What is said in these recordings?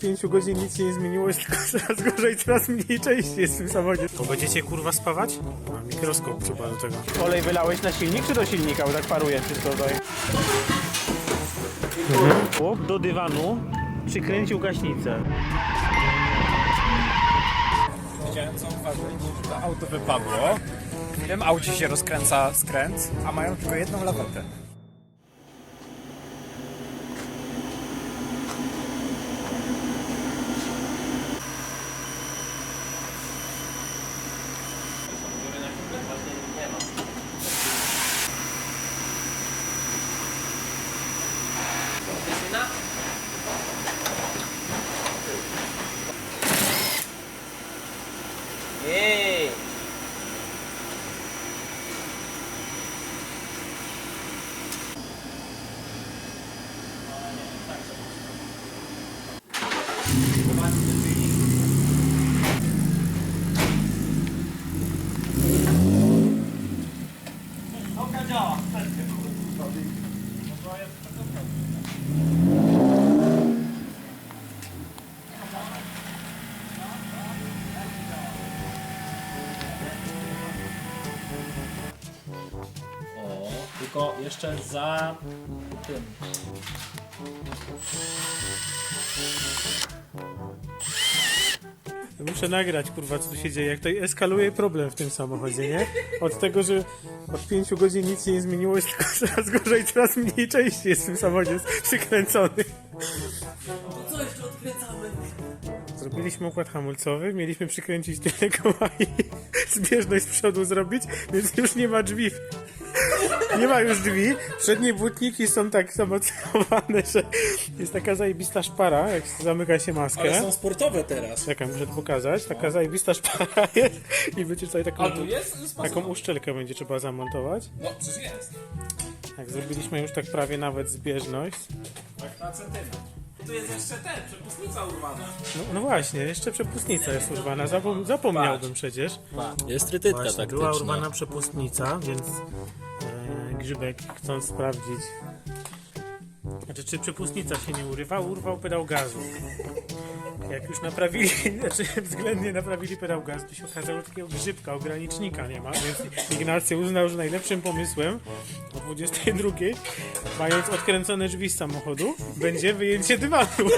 5 godzin nic się nie zmieniło, jest tylko coraz gorzej, coraz mniej części jest w tym samochodzie. To będziecie kurwa spawać? A, mikroskop trzeba do tego. Olej wylałeś na silnik czy do silnika? Bo tak paruje wszystko tutaj. Chłop do dywanu przykręcił gaśnicę. Chciałem zauważyć, że to auto wypadło. W tym aucie się rozkręca skręt, a mają tylko jedną lawetę. Ej! O, tylko jeszcze za tym. Muszę nagrać, kurwa, co tu się dzieje. Jak to eskaluje problem w tym samochodzie, nie? Od tego, że od 5 godzin nic się nie zmieniło, jest tylko coraz gorzej, coraz mniej części jest w tym samochodzie, jest przykręcony. Co jeszcze odkręcamy? Zrobiliśmy układ hamulcowy, mieliśmy przykręcić tyle koła i zbieżność z przodu zrobić, więc już nie ma drzwi. Nie ma już drzwi. Przednie błotniki są tak zamocowane, że jest taka zajebista szpara, jak zamyka się maskę. Ale są sportowe teraz. Czekaj, muszę to pokazać. Taka zajebista szpara jest i będzie tutaj taką, A tu jest taką uszczelkę będzie trzeba zamontować. No, przecież jest. Tak, zrobiliśmy już tak prawie nawet zbieżność. Tak na centymetr. Tu jest jeszcze przepustnica urwana. No właśnie, jeszcze przepustnica jest urwana. Zapomniałbym przecież. Jest trytytka Właśnie, była urwana przepustnica, więc Grzybek, chcąc sprawdzić, znaczy, czy przepustnica się nie urywa, urwał pedał gazu. Jak już naprawili, znaczy względnie naprawili pedał gazu, to się okazało, że takiego grzybka, ogranicznika nie ma, więc Ignacy uznał, że najlepszym pomysłem o 22, mając odkręcone drzwi z samochodu, będzie wyjęcie dywanu.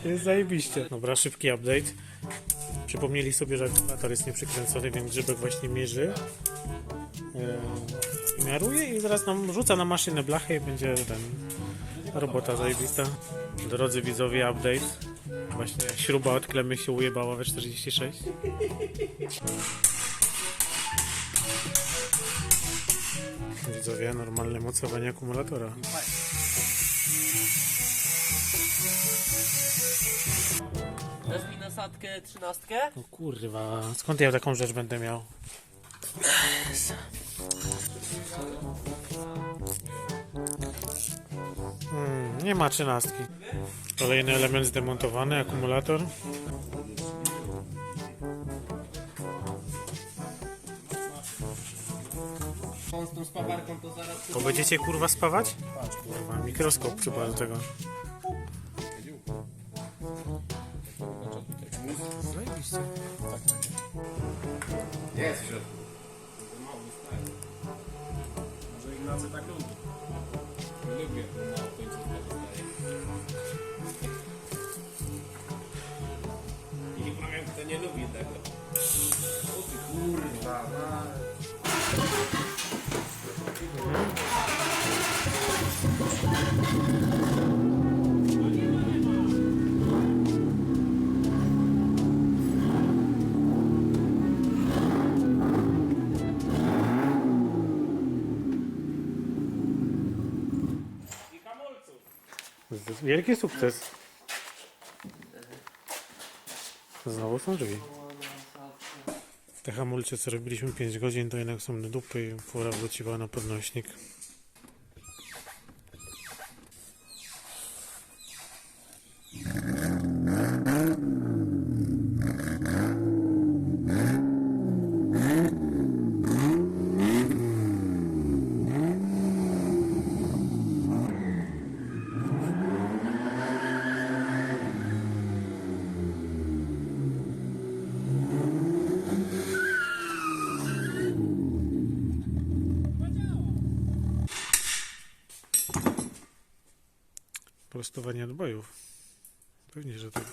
Jest zajebiście. Dobra, szybki update. Przypomnieli sobie, że akumulator jest nieprzykręcony, więc Grzybek właśnie mierzy. Miaruje i zaraz nam rzuca na maszynę blachę i będzie robota zajebista. Drodzy widzowie, update. Właśnie śruba od klemy się ujebała we 46. Widzowie, normalne mocowanie akumulatora. Dasz mi nasadkę 13? O kurwa, skąd ja taką rzecz będę miał? Nie ma 13. Kolejny element zdemontowany, akumulator. Z tą spawarką to zaraz... To będziecie kurwa spawać? Kurwa, mikroskop trzeba do tego. Zajebiście. Jest w środku. Może Ignacy tak lubi. Lubię, bo mało końcówkę dostaje. I nie powiem, kto nie lubi tego. O ty kurwa, Wielki sukces. Znowu są drzwi. Te hamulce, co robiliśmy 5 godzin, to jednak są na dupy i fura wróciła na podnośnik. Prostowanie odbojów. Pewnie, że tak.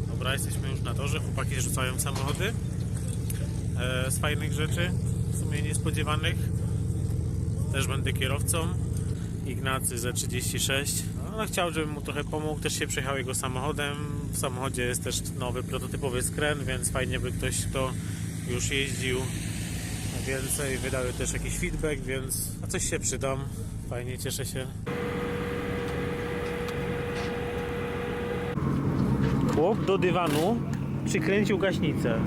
Dobra, jesteśmy już na torze. Chłopaki rzucają samochody. Z fajnych rzeczy, w sumie niespodziewanych. Też będę kierowcą. Ignacy Z36. No, chciał, żebym mu trochę pomógł. Też się przejechał jego samochodem. W samochodzie jest też nowy prototypowy skręt, więc fajnie by ktoś, kto już jeździł więcej, wydał też jakiś feedback, więc a coś się przydam. Fajnie, cieszę się. Chłop do dywanu przykręcił gaśnicę.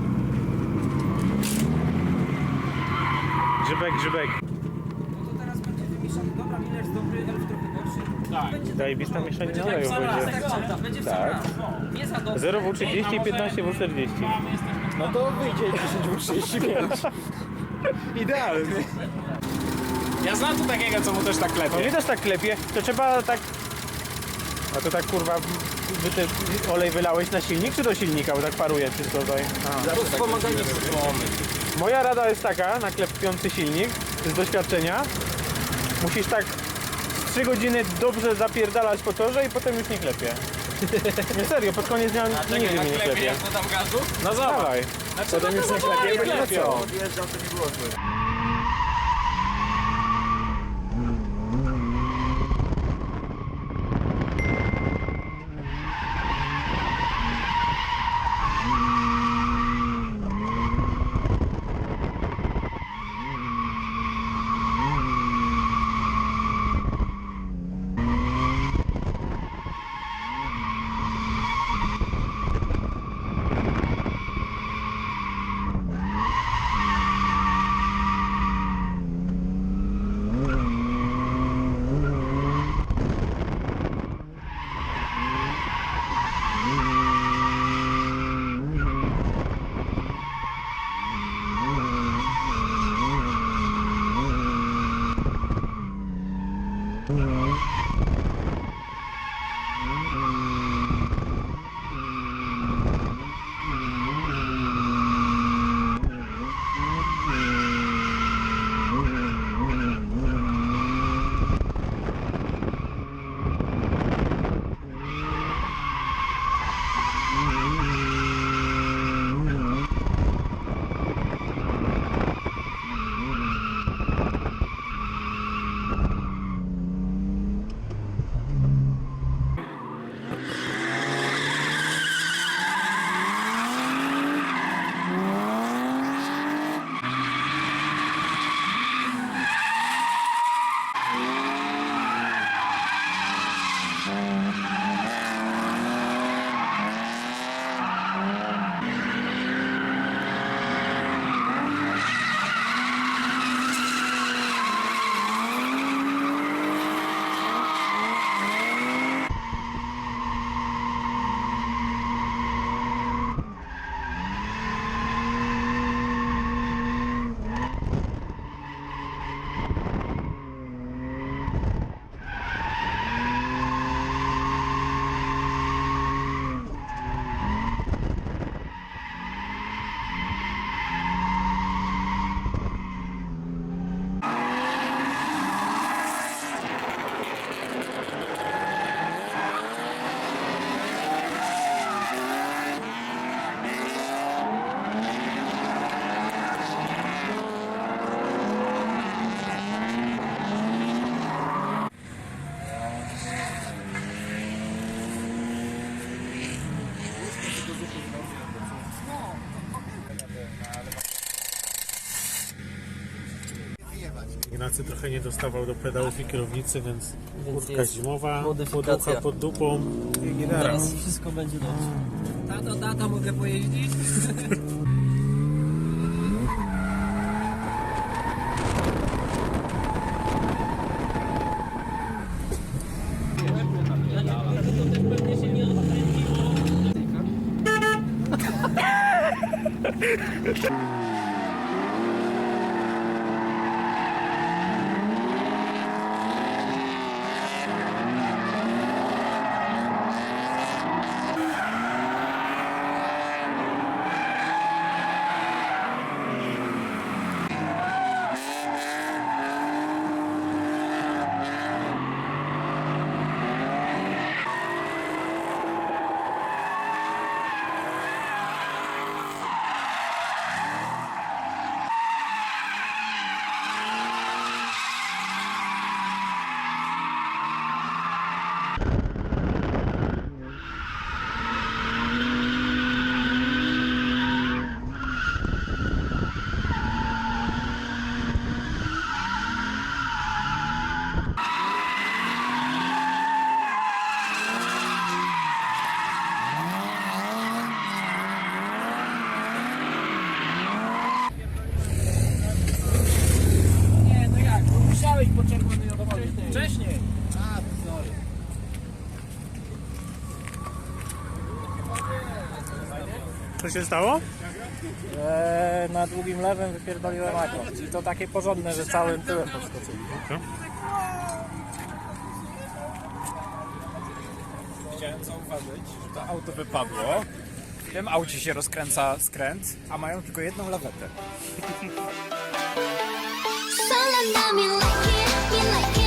Grzybek. No to teraz będzie wymieszany. Dobra, Miller jest dobry, Elf trochę gorszy. Tak. Zajebista mieszanina oleju będzie. Tak, będzie w sam raz. Nie za dobrze. 0W30 i 15W40. No to wyjdzie 10W35. Idealnie. Ja znam tu takiego, co mu też tak No klepie. mnie też tak klepie, to trzeba tak... A to tak kurwa, olej wylałeś na silnik czy do silnika, bo tak paruje wszystko tutaj? To wspomaganie Moja rada jest taka, na klepiący silnik z doświadczenia. Musisz tak 3 godziny dobrze zapierdalać po torze i potem już nie klepie. Nie serio, pod koniec dnia nigdy mnie nie klepie. jak podam gazu? No dawaj. Potem już nie klepie, będzie na co? Ignacy trochę nie dostawał do pedałów i kierownicy, więc kurtka jest zimowa, modyfikacja. poducha pod dupą i gitara. Teraz wszystko będzie dobrze. Tato, mogę pojeździć? Co się stało? Na długim lewym wypierdoliłem akro. I to takie porządne, że całym tyłem podskoczył. Chciałem zauważyć, że to auto wypadło. W tym aucie się rozkręca skręt, a mają tylko jedną lawetę. Solo now me like it,